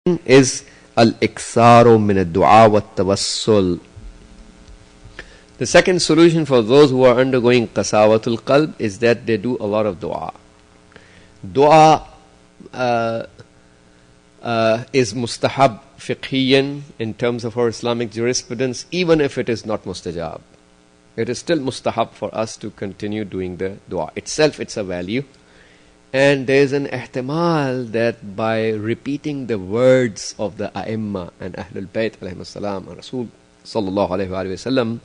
is al-iksaru min ad-du'a wa tawassul. The second solution for those who are undergoing qasawatul qalb is that they do a lot of dua. Dua is mustahab fiqhiyan in terms of our Islamic jurisprudence, even if it is not mustajab. It is still mustahab for us to continue doing the dua. Itself, it's a value. And there is an ihtimal that by repeating the words of the A'imma and Ahlul Bayt alayhi salam and Rasul sallallahu alayhi wa sallam,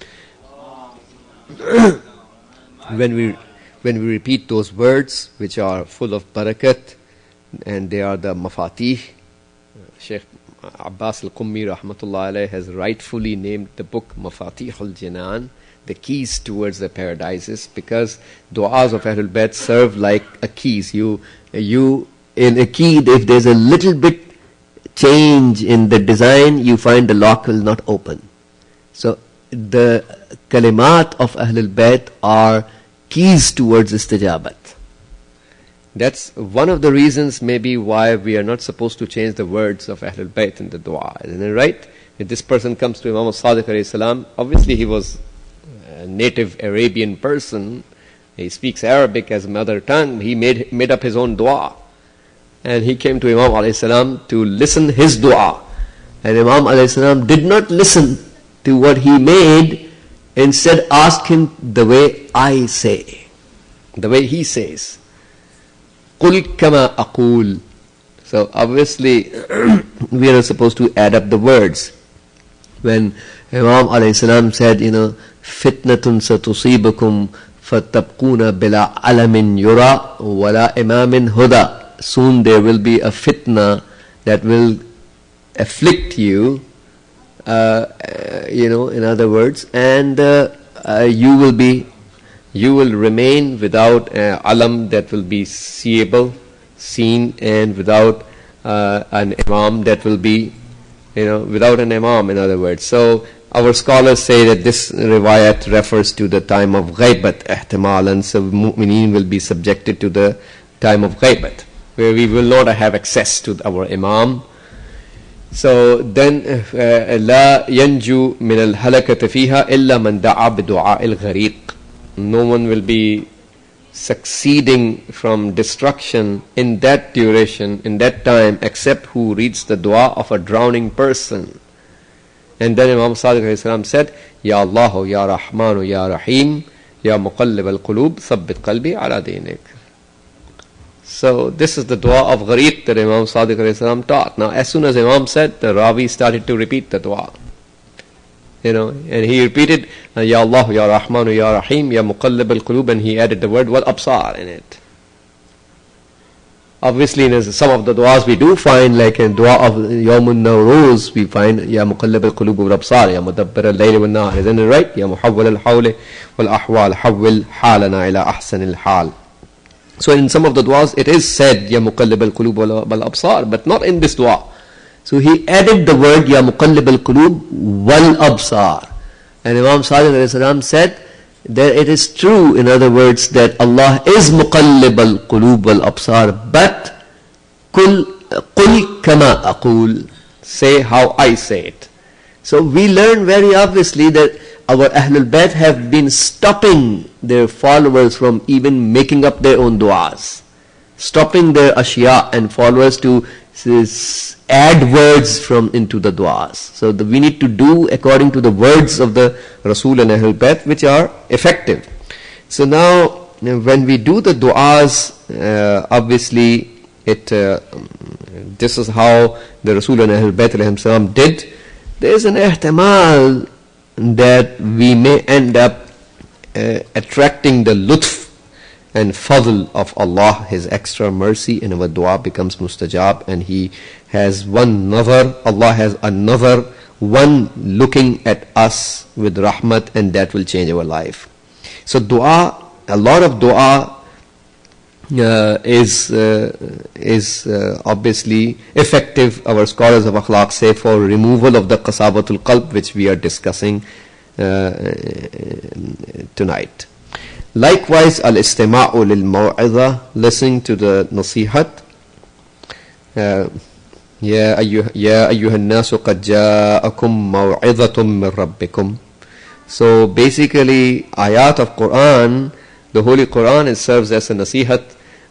when we repeat those words which are full of barakat, and they are the mafatih. Sheikh Abbas al-Qummi rahmatullah alayhi has rightfully named the book Mafatihul Jinan, the keys towards the paradises, because du'as of Ahlul Bayt serve like a keys. You in a key, if there's a little bit change in the design, you find the lock will not open. So the kalimat of Ahlul Bayt are keys towards istijabat. That's one of the reasons maybe why we are not supposed to change the words of Ahlul Bayt in the dua. Isn't it right? If this person comes to Imam al-Sadiq alayhi salam, obviously he was a native Arabian person, he speaks Arabic as mother tongue, he made up his own dua. And he came to Imam alayhi salam to listen his dua. And Imam alayhi salam did not listen to what he made, instead asked him the way I say, the way he says. قُلْ كَمَا أَقُولُ. So obviously we are not supposed to add up the words. When Imam alayhi salam said, فِتْنَةٌ سَتُصِيبُكُمْ فَتَبْقُونَ بِلَا عَلَمٍ يُرَى وَلَا إِمَامٍ هُدَى. Soon there will be a fitna that will afflict you, in other words, and you will remain without alam that will be seeable, seen, and without an imam that will be, without an imam, in other words. So our scholars say that this riwayat refers to the time of ghaibat ihtimalan, so mu'mineen will be subjected to the time of ghaibat, where we will not have access to our imam. So then لا ينجو من الهلكة فيها إلا من دعا بدعاء الغريق. No one will be succeeding from destruction in that duration, in that time, except who reads the dua of a drowning person. And then Imam Sadiq alayhi salam said, Ya Allah, Ya Rahmanu, Ya Rahim, Ya Muqallib al-Qulub, Thabbit Qalbi ala Dinik. So this is the dua of Ghareeq that Imam Sadiq alayhi salam taught. Now as soon as Imam said, the Ravi started to repeat the dua. And he repeated, Ya Allah, Ya Rahmanu, Ya Rahim, Ya Muqallib al-Qulub, and he added the word Wal Absar in it. Obviously in some of the duas we do find, like in dua of Yawmun Nawruz, we find Ya Muqallib al-Qulub wal Absar, Ya Mudabbir al-Layli wal Nahar. Isn't it right? Ya Muhawwal al-Hawli wal Ahwal, Hawwil halana ila ahsan al-hal. So in some of the duas it is said Ya Muqallib al-Qulub wal Absar, but not in this dua. So he added the word Ya Muqallib al-Qulub wal Absar. And Imam Sadiq alayhi salam said that it is true, in other words, that Allah is Muqallib al-Qulub wal Absar, but Qul kama aqul, say how I say it. So we learn very obviously that our Ahlul Bayt have been stopping their followers from even making up their own du'as, stopping their ashya and followers to add words into the du'as. So we need to do according to the words of the Rasul and Ahlul Bayt, which are effective. So now when we do the du'as, obviously this is how the Rasul and Ahlul Bayt alayhim salam did. There is an ihtimal that we may end up attracting the lutf and fadl of Allah, His extra mercy, and our dua becomes mustajab, and He has one nazar, Allah has another one looking at us with rahmat, and that will change our life. So dua, a lot of dua is obviously effective. Our scholars of akhlaq say for removal of the qasabatul qalb, which we are discussing tonight. Likewise, al-istima'u lil-maw'idha, listening to the nasihat. يا أيها الناس قد جاءكم موعظة من ربكم. So basically, ayat of Quran, the Holy Quran, it serves as a nasihat.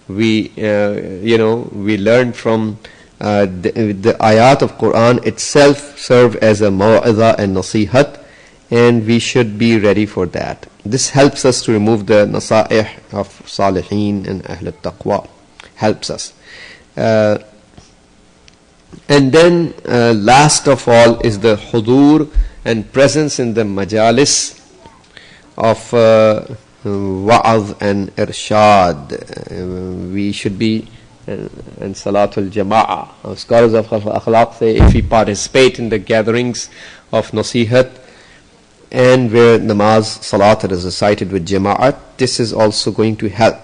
We, we learn from the ayat of Quran itself serve as a maw'idha and nasihat, and we should be ready for that. This helps us to remove the nasa'ih of salihin and ahl al-taqwa. Helps us. And then last of all is the hudur and presence in the majalis of wa'adh and irshad. We should be and salatul jama'ah. Scholars of akhlaq say if we participate in the gatherings of nasihat and where namaz, salat is recited with jama'at, this is also going to help.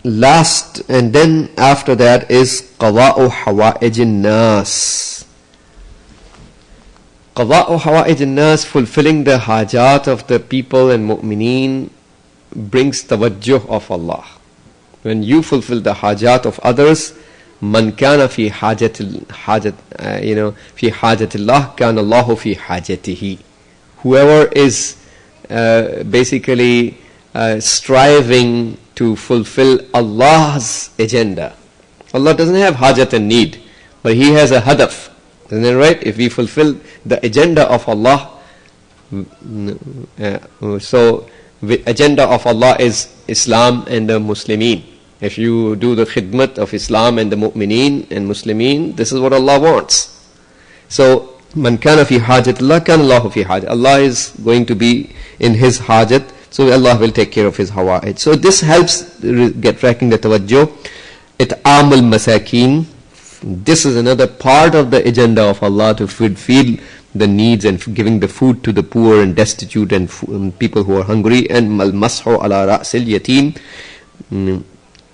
Last and then after that is qada'u hawa'ijin nas. Qada'u hawa'ijin nas, fulfilling the hajat of the people and mu'mineen, brings tawajjuh of Allah. When you fulfill the hajat of others, man kana fi fi hajatillah kana Allahu fi hajatihi. Whoever is basically striving to fulfill Allah's agenda. Allah doesn't have hajat and need, but He has a hadaf. Isn't that right? If we fulfill the agenda of Allah, so the agenda of Allah is Islam and the Muslimin. If you do the khidmat of Islam and the mu'mineen and Muslimin, this is what Allah wants. So, man kana fi hajatillah kana Allahu fi hajat. Allah is going to be in His hajat, so Allah will take care of His hawa'ij. So this helps get tracking the tawajjuh. It'am al-masakin. This is another part of the agenda of Allah, to feed the needs and giving the food to the poor and destitute and people who are hungry. And mal-mashu ala ra'sil yatim.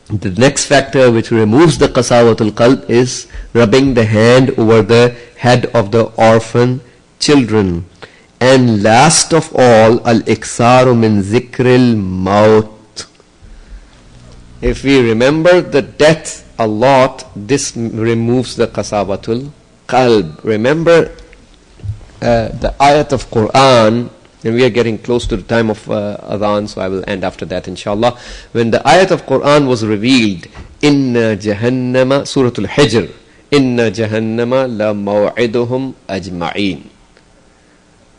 The next factor which removes the qasawatul qalb is rubbing the hand over the head of the orphan children. And last of all, al-iksaru min zikril maut. If we remember the death a lot, this removes the qasawatul qalb. Remember the ayat of Quran, and we are getting close to the time of adhan, so I will end after that inshallah. When the ayat of Quran was revealed, inna jahannama, suratul hijr, inna jahannama la maw'iduhum ajma'in.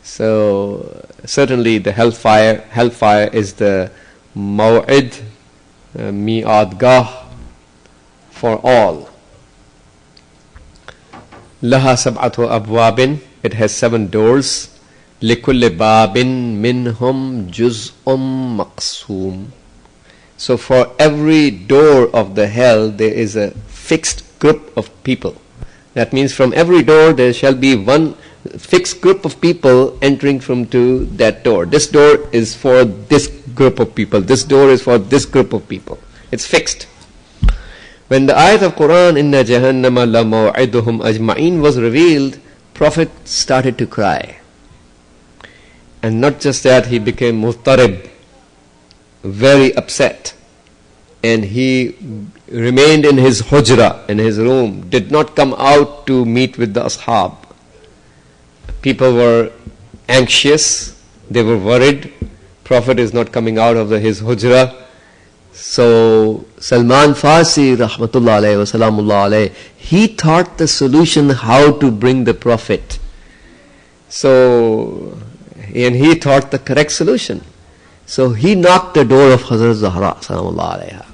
So certainly the hellfire is the maw'id, mi'adgah for all. Laha sab'atu abwabin, it has 7 doors. لِكُلِّ بَابٍ مِّنْهُمْ جُزْءٌ مَقْسُومٌ. So for every door of the hell there is a fixed group of people. That means from every door there shall be one fixed group of people entering from to that door. This door is for this group of people. This door is for this group of people. It's fixed. When the ayat of Quran, inna jahannama la maw'iduhum ajma'in, was revealed, Prophet started to cry. And not just that, he became muttarib, very upset. And he remained in his hujra, in his room, did not come out to meet with the ashab. People were anxious, they were worried. Prophet is not coming out of his hujra. So Salman Farsi, rahmatullah alayhi wa salamullah alayhi, he thought the solution how to bring the Prophet. So, and he thought the correct solution. So he knocked the door of Hazrat Zahra salamullah alayha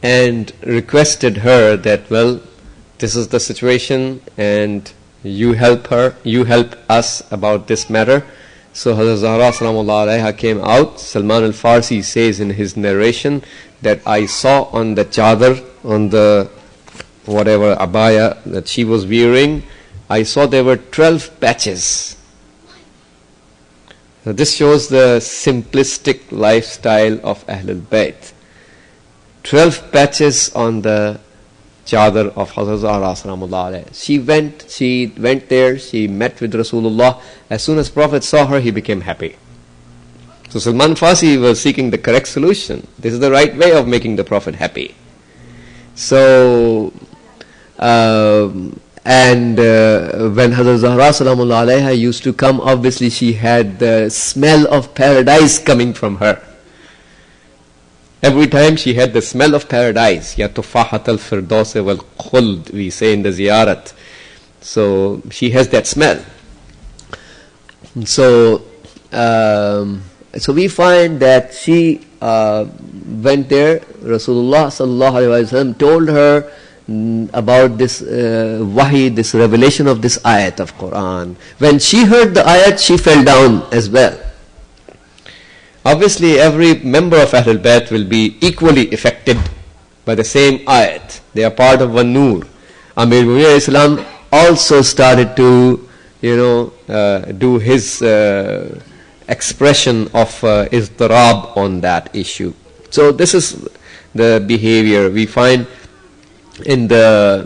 and requested her that, well, this is the situation and you help us about this matter. So Hazrat Zahra salamullah alayha came out. Salman al-Farsi says in his narration that I saw on the chadar, on the whatever abaya that she was wearing, I saw there were 12 patches. Now this shows the simplistic lifestyle of Ahlul Bayt. 12 patches on the chadar of Hazrat Zahra salamullah alayha. She went there, she met with Rasulullah. As soon as Prophet saw her, he became happy. So Salman Farsi was seeking the correct solution. This is the right way of making the Prophet happy. So And when Hazrat Zahra Salamullah Alaiha used to come, obviously she had the smell of paradise coming from her. Every time she had the smell of paradise. Ya tufahat al-firdaus wal-khuld, we say in the ziyarat. So she has that smell. So we find that she went there. Rasulullah sallallahu alaihi wasallam told her about this wahi, this revelation of this ayat of Quran. When she heard the ayat, she fell down as well. Obviously, every member of Ahlul Bayt will be equally affected by the same ayat. They are part of one nur. Amir Muawiyah Islam also started to, do his expression of izdarab on that issue. So this is the behavior we find in the.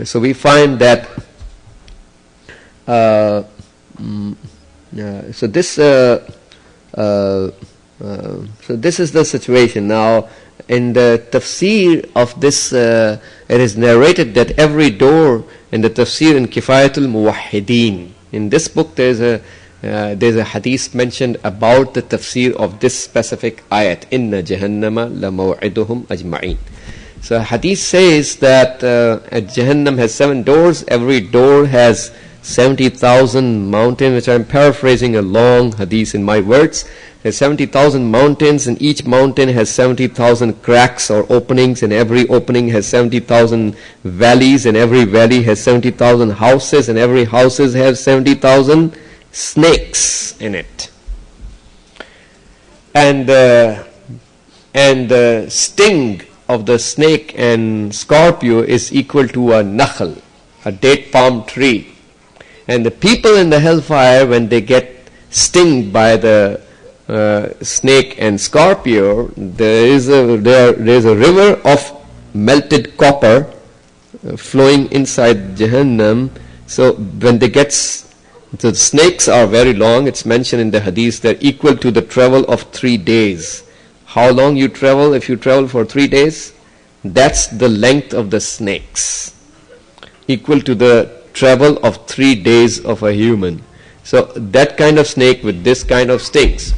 So we find that. So this is the situation. Now, in the tafsir of this, it is narrated that every door in the tafsir in Kifayatul Muwahhideen, in this book there's a hadith mentioned about the tafsir of this specific ayat, Inna Jahannama la maw'iduhum ajma'in. So hadith says that Jahannam has 7 doors, every door has 70,000 mountains, which I'm paraphrasing a long hadith in my words. There's 70,000 mountains, and each mountain has 70,000 cracks or openings, and every opening has 70,000 valleys, and every valley has 70,000 houses, and every houses have 70,000 snakes in it. And the sting of the snake and scorpio is equal to a nakhl, a date palm tree. And the people in the hellfire, when they get stung by the snake and scorpio, there is a river of melted copper flowing inside Jahannam. So when they get, the snakes are very long. It's mentioned in the hadith they're equal to the travel of 3 days. How long you travel? If you travel for 3 days, that's the length of the snakes, equal to the travel of 3 days of a human. So that kind of snake with this kind of stings.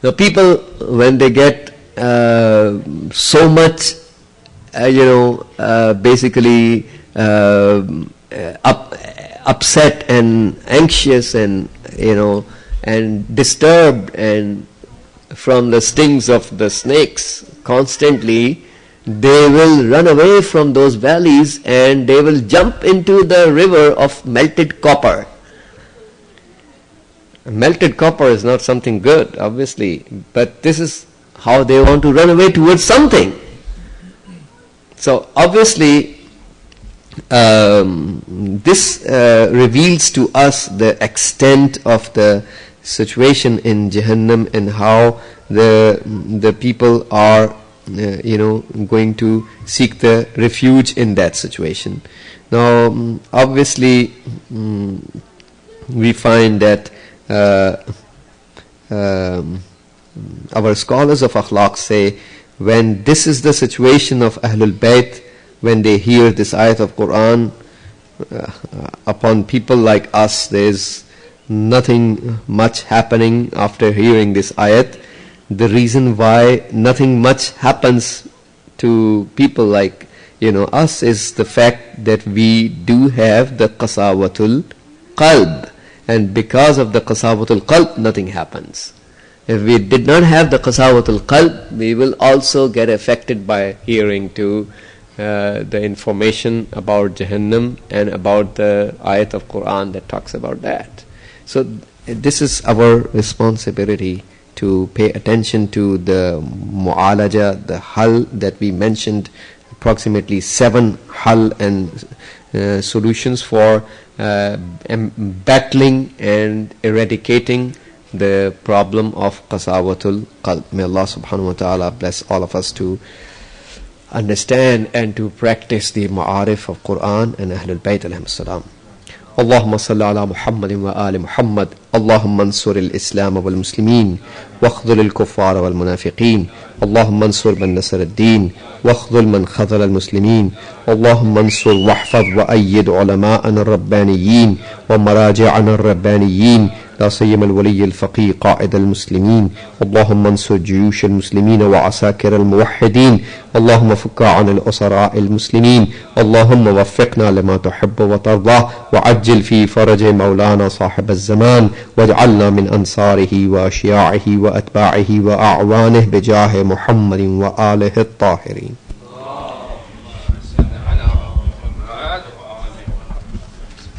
Now people, when they get so much, basically upset and anxious and and disturbed and from the stings of the snakes constantly, they will run away from those valleys and they will jump into the river of melted copper. Melted copper is not something good, obviously, but this is how they want to run away towards something. So obviously this reveals to us the extent of the situation in Jahannam and how the people are going to seek the refuge in that situation. Now obviously we find that our scholars of akhlaq say, when this is the situation of Ahlul Bayt, when they hear this ayat of Quran, upon people like us there is nothing much happening after hearing this ayat. The reason why nothing much happens to people like us is the fact that we do have the qasawatul qalb, and because of the qasawatul qalb nothing happens. If we did not have the qasawatul qalb, we will also get affected by hearing to the information about Jahannam and about the ayat of Quran that talks about that. So this is our responsibility, to pay attention to the mu'alaja, the hal that we mentioned, approximately 7 hal and solutions for battling and eradicating the problem of qasawatul qalb. May Allah subhanahu wa ta'ala bless all of us to understand and to practice the ma'arif of Quran and Ahlul Bayt alayhim salam. اللهم صل على محمد وآل محمد. اللهم انصر الإسلام والمسلمين واخذل الكفار والمنافقين. اللهم انصر من نصر الدين واخذل من خذل المسلمين. اللهم انصر واحفظ وأيد علماءنا الربانيين ومراجعنا الربانيين، لا سيما الولي الفقيه قائد المسلمين. اللهم انصر جيوش المسلمين وعساكر الموحدين. اللهم فك عن الأسراء المسلمين. اللهم وفقنا لما تحب وترضى، وعجل في فرج مولانا صاحب الزمان، واجعلنا من أنصاره وأشياعه وأتباعه وأعوانه بجاه محمد وآله الطاهرين.